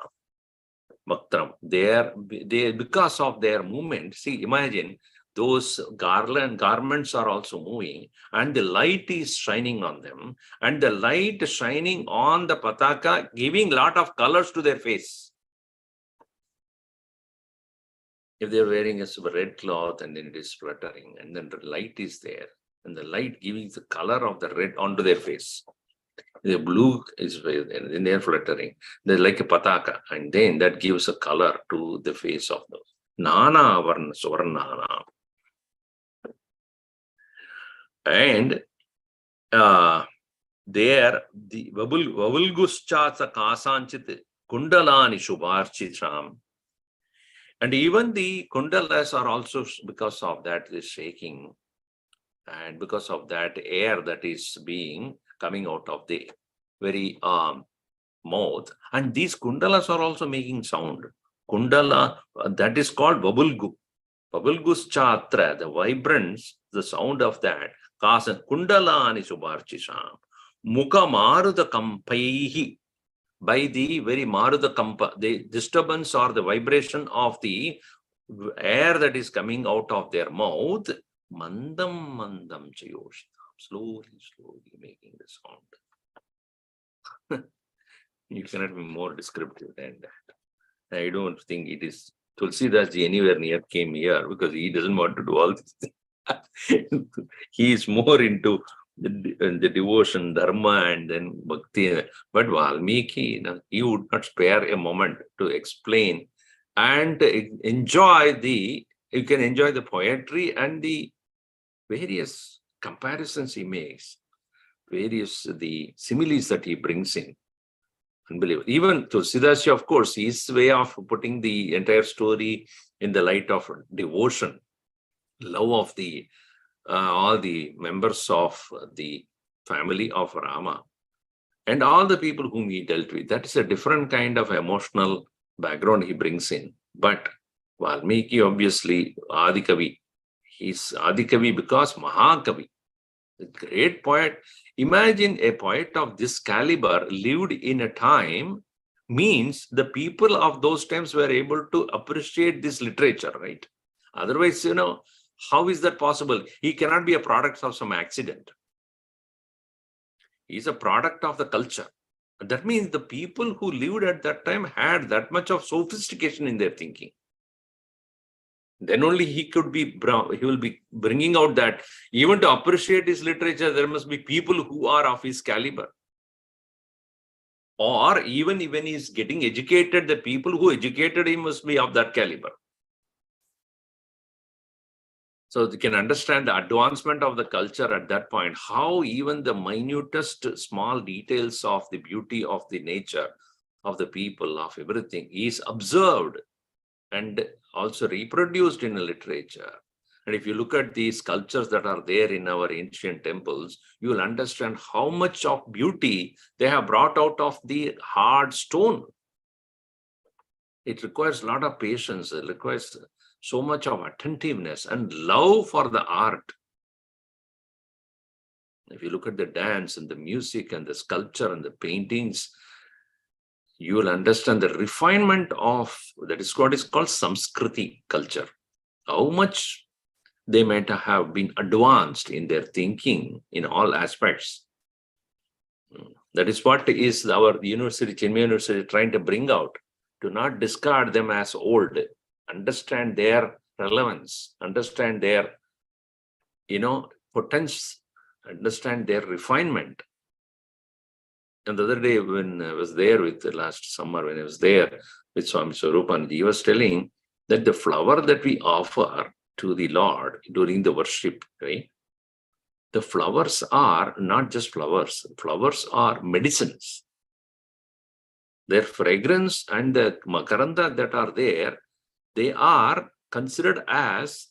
vaktram. They because of their movement. See, imagine those garments are also moving, and the light is shining on them, and the light shining on the pataka, giving lot of colors to their face. If they're wearing a red cloth and then it is fluttering, and then the light is there, and the light giving the color of the red onto their face. The blue is in their fluttering. They're like a pataka, and then that gives a color to the face of those. Nana varna suvarnana. And there the vavulguschatsa kasanchit kundalani shubharchitram. And even the kundalas are also, because of that, is shaking, and because of that air that is coming out of the very mouth. And these kundalas are also making sound. Kundala, that is called vabulgu. Vabulguschatra, the vibrance, the sound of that. Kasan kundalani subharchisham. Mukha maruda kampaihi. By the very maruda kampa, the disturbance or the vibration of the air that is coming out of their mouth, mandam mandam chayoshtam, slowly making the sound. You cannot be more descriptive than that. I don't think it is Tulsidas anywhere near came here, because he doesn't want to do all these things. He is more into the devotion, dharma, and then bhakti. But Valmiki, he would not spare a moment to explain and enjoy you can enjoy the poetry and the various comparisons he makes, the similes that he brings in. Unbelievable. Even Tulsidas, of course, his way of putting the entire story in the light of devotion, love of all the members of the family of Rama, and all the people whom he dealt with. That is a different kind of emotional background he brings in. But Valmiki, obviously, Adikavi. He's Adikavi because Mahakavi, a great poet. Imagine a poet of this caliber lived in a time, means the people of those times were able to appreciate this literature, right? Otherwise, how is that possible? He cannot be a product of some accident. He's a product of the culture. That means the people who lived at that time had that much of sophistication in their thinking. Then only he will be bringing out that even to appreciate his literature, there must be people who are of his caliber. Or even when he's getting educated, the people who educated him must be of that caliber. So you can understand the advancement of the culture at that point, how even the minutest small details of the beauty of the nature of the people, of everything, is observed and also reproduced in the literature. And if you look at the sculptures that are there in our ancient temples, you will understand how much of beauty they have brought out of the hard stone. It requires a lot of patience. It requires so much of attentiveness and love for the art. If you look at the dance and the music and the sculpture and the paintings, you will understand the refinement of, that is what is called Samskriti culture. How much they might have been advanced in their thinking in all aspects. That is what is our university, Chinmaya University, trying to bring out, to not discard them as old, understand their relevance, understand their, potential understand their refinement. And the other day when I was there with the last summer, when I was there with Swami Swarupanand, he was telling that the flower that we offer to the Lord during the worship, right? The flowers are not just flowers. Flowers are medicines. Their fragrance and the makaranda that are there, they are considered as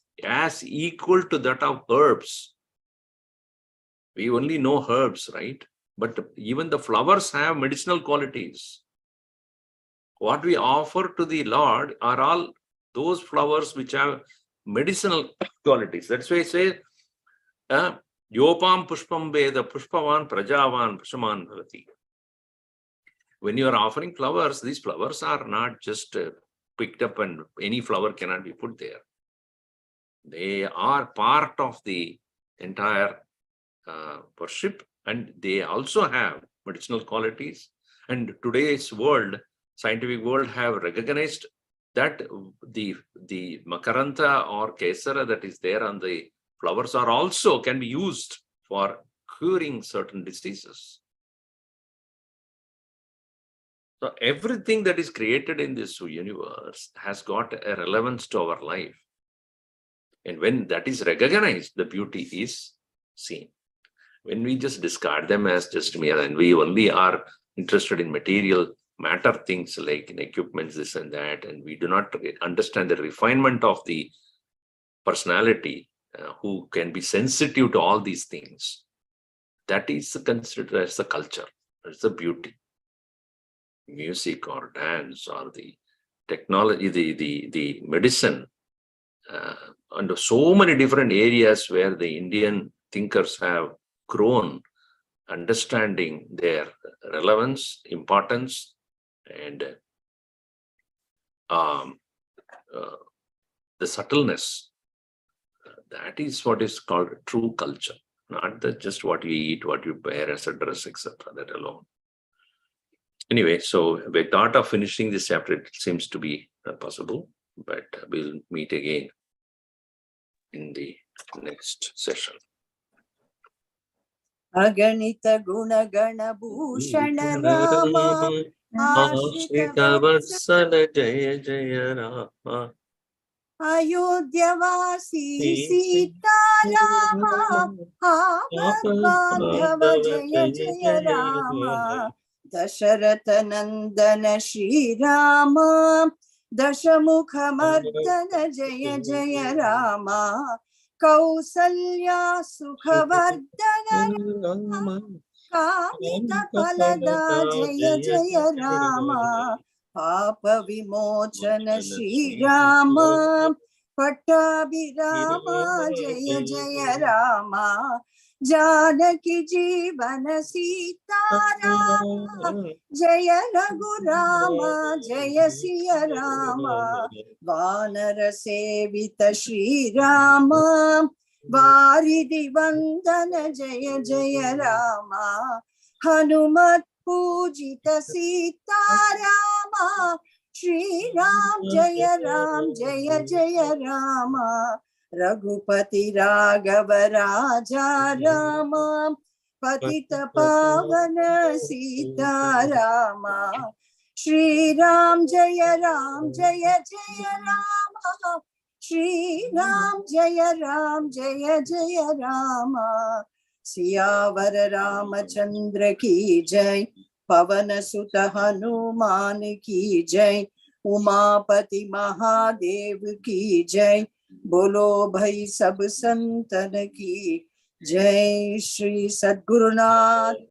equal to that of herbs. We only know herbs, right? But even the flowers have medicinal qualities. What we offer to the Lord are all those flowers which have medicinal qualities. That's why I say, Yopam pushpam veda pushpavan prajavan prashaman bhavati. When you are offering flowers, these flowers are not just picked up and any flower cannot be put there. They are part of the entire worship, and they also have medicinal qualities. And today's world, scientific world, have recognized that the makaranta or kesara that is there on the flowers are also can be used for curing certain diseases. So everything that is created in this universe has got a relevance to our life. And when that is recognized, the beauty is seen. When we just discard them as just mere, and we only are interested in material matter things like in equipments, this and that, and we do not understand the refinement of the personality who can be sensitive to all these things, that is considered as the culture, that's the beauty. Music or dance or the technology, the medicine, and so many different areas where the Indian thinkers have grown, understanding their relevance, importance, and the subtleness. That is what is called true culture, not just what you eat, what you wear as a dress, etc. That alone. Anyway, so we thought of finishing this chapter. It seems to be possible, but we'll meet again in the next session. Aganita guna gana bhushana Rama Ashrita Vatsala Jaya Jaya Rama Ayodhyavasi Sita Rama Apat Bandhava Jaya Jaya Rama Dasharatha Nandana Shri Rama Dashamukha Mardana Jaya Jaya Rama Kausalya Sukhavardhana Rama Kamita Palada Jaya Jaya Rama Papa Vimochana Shri Rama Pattabhirama Jaya Jaya Rama Janaki Jivana Sita Rama Jaya Raghu Rama Jaya Siya Rama Vanara Sevita Shri Rama Varidhi Vandana Jaya Jaya Rama Hanumat Pujita Sita Rama Shri Ram Jaya Jaya Rama Raghupati Raghava Raja Rama Patita Pavana Sita Rama Shri Ram Jaya Jaya Rama Shri Ram Jaya Jaya Rama Siyavara Ramachandra ki jai Pavana Sutta Hanuman ki jai Umapati Mahadev ki jai Bolo bhai sab santan ki jai. Shri Sadgurunath